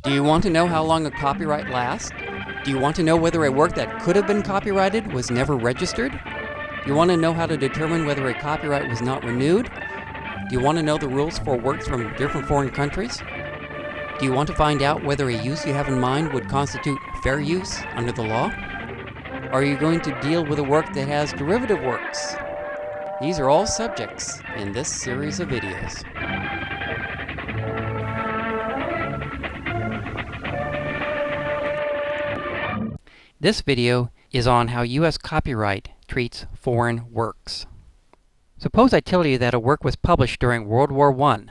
Do you want to know how long a copyright lasts? Do you want to know whether a work that could have been copyrighted was never registered? Do you want to know how to determine whether a copyright was not renewed? Do you want to know the rules for works from different foreign countries? Do you want to find out whether a use you have in mind would constitute fair use under the law? Are you going to deal with a work that has derivative works? These are all subjects in this series of videos. This video is on how U.S. copyright treats foreign works. Suppose I tell you that a work was published during World War I.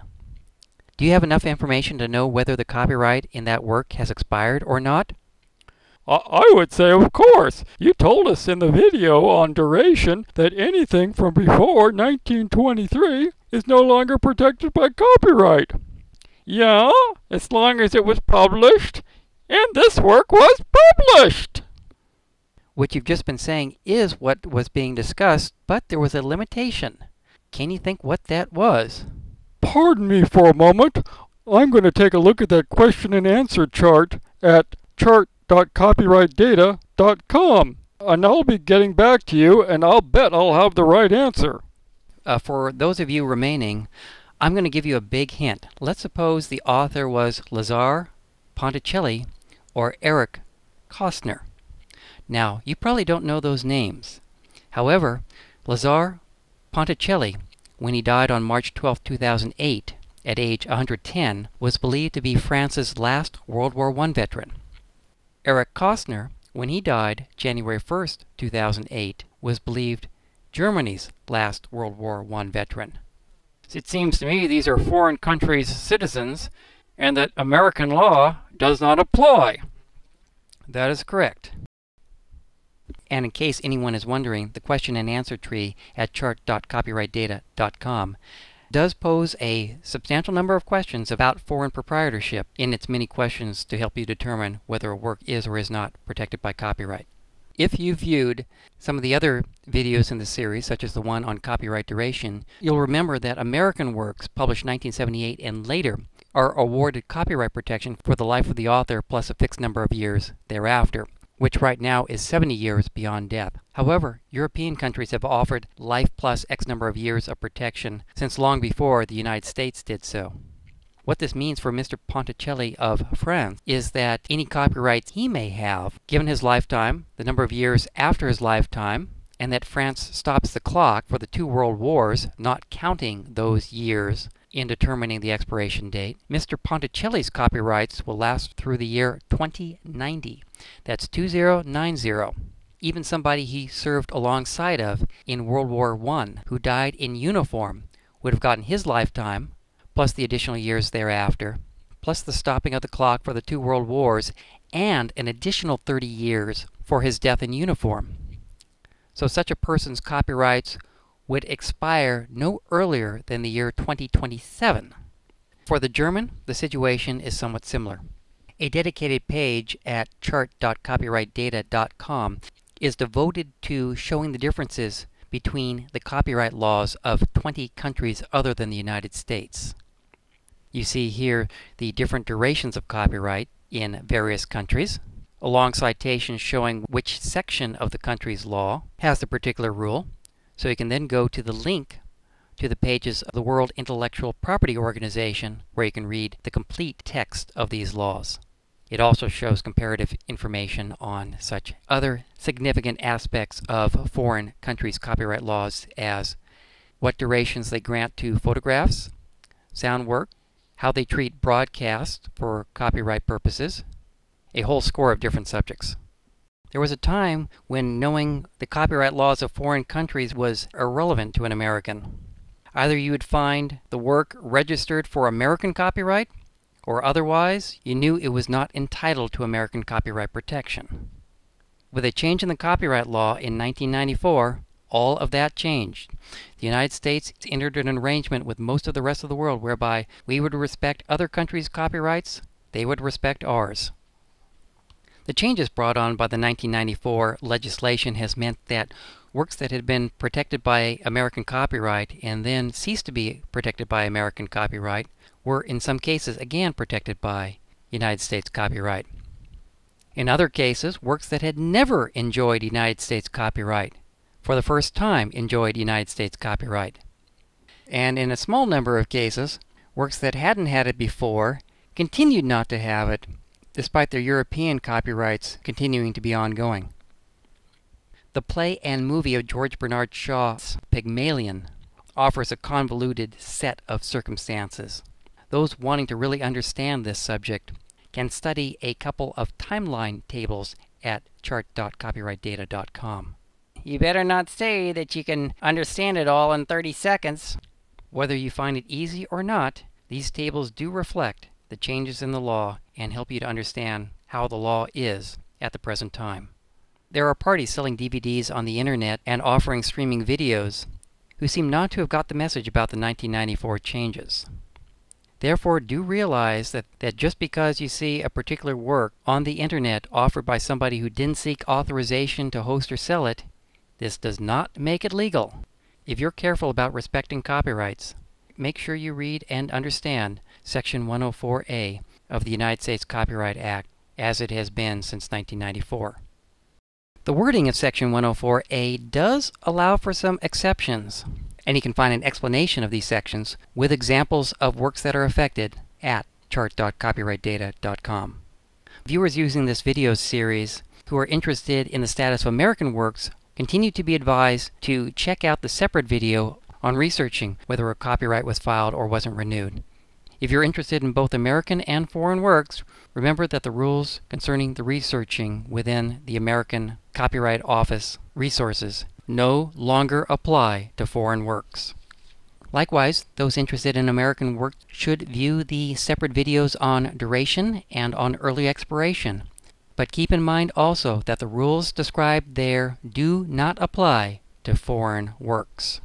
Do you have enough information to know whether the copyright in that work has expired or not? I would say, of course. You told us in the video on duration that anything from before 1923 is no longer protected by copyright. Yeah, as long as it was published, and this work was published. What you've just been saying is what was being discussed, but there was a limitation. Can you think what that was? Pardon me for a moment. I'm going to take a look at that question and answer chart at chart.copyrightdata.com, and I'll be getting back to you, and I'll bet I'll have the right answer. For those of you remaining, I'm going to give you a big hint. Let's suppose the author was Lazar Ponticelli or Erich Kästner. Now, you probably don't know those names. However, Lazar Ponticelli, when he died on March 12, 2008, at age 110, was believed to be France's last World War I veteran. Erich Kästner, when he died January 1, 2008, was believed Germany's last World War I veteran. It seems to me these are foreign countries' citizens, and that American law does not apply. That is correct. And in case anyone is wondering, the question and answer tree at chart.copyrightdata.com does pose a substantial number of questions about foreign proprietorship in its many questions to help you determine whether a work is or is not protected by copyright. If you viewed some of the other videos in the series, such as the one on copyright duration, you'll remember that American works published 1978 and later are awarded copyright protection for the life of the author plus a fixed number of years thereafter, which right now is 70 years beyond death. However, European countries have offered life plus X number of years of protection since long before the United States did so. What this means for Mr. Ponticelli of France is that any copyrights he may have, given his lifetime, the number of years after his lifetime, and that France stops the clock for the two world wars, not counting those years in determining the expiration date, Mr. Ponticelli's copyrights will last through the year 2090. That's 2090. Even somebody he served alongside of in World War I, who died in uniform, would have gotten his lifetime, plus the additional years thereafter, plus the stopping of the clock for the two world wars, and an additional 30 years for his death in uniform. So such a person's copyrights would expire no earlier than the year 2027. For the German, the situation is somewhat similar. A dedicated page at chart.copyrightdata.com is devoted to showing the differences between the copyright laws of 20 countries other than the United States. You see here the different durations of copyright in various countries, along citations showing which section of the country's law has the particular rule. So you can then go to the link to the pages of the World Intellectual Property Organization, where you can read the complete text of these laws. It also shows comparative information on such other significant aspects of foreign countries' copyright laws as what durations they grant to photographs, sound work, how they treat broadcast for copyright purposes, a whole score of different subjects. There was a time when knowing the copyright laws of foreign countries was irrelevant to an American. Either you would find the work registered for American copyright, or otherwise you knew it was not entitled to American copyright protection. With a change in the copyright law in 1994, all of that changed. The United States entered an arrangement with most of the rest of the world whereby we would respect other countries' copyrights, they would respect ours. The changes brought on by the 1994 legislation has meant that works that had been protected by American copyright and then ceased to be protected by American copyright were in some cases again protected by United States copyright. In other cases, works that had never enjoyed United States copyright for the first time enjoyed United States copyright. And in a small number of cases, works that hadn't had it before continued not to have it, despite their European copyrights continuing to be ongoing. The play and movie of George Bernard Shaw's Pygmalion offers a convoluted set of circumstances. Those wanting to really understand this subject can study a couple of timeline tables at chart.copyrightdata.com. You better not say that you can understand it all in 30 seconds. Whether you find it easy or not, these tables do reflect the changes in the law and help you to understand how the law is at the present time. There are parties selling DVDs on the internet and offering streaming videos who seem not to have got the message about the 1994 changes. Therefore, do realize that just because you see a particular work on the internet offered by somebody who didn't seek authorization to host or sell it, this does not make it legal. If you're careful about respecting copyrights, make sure you read and understand Section 104A of the United States Copyright Act as it has been since 1994. The wording of Section 104A does allow for some exceptions, and you can find an explanation of these sections with examples of works that are affected at chart.copyrightdata.com. Viewers using this video series who are interested in the status of American works continue to be advised to check out the separate video on researching whether a copyright was filed or wasn't renewed. If you're interested in both American and foreign works, remember that the rules concerning the researching within the American Copyright Office resources no longer apply to foreign works. Likewise, those interested in American works should view the separate videos on duration and on early expiration. But keep in mind also that the rules described there do not apply to foreign works.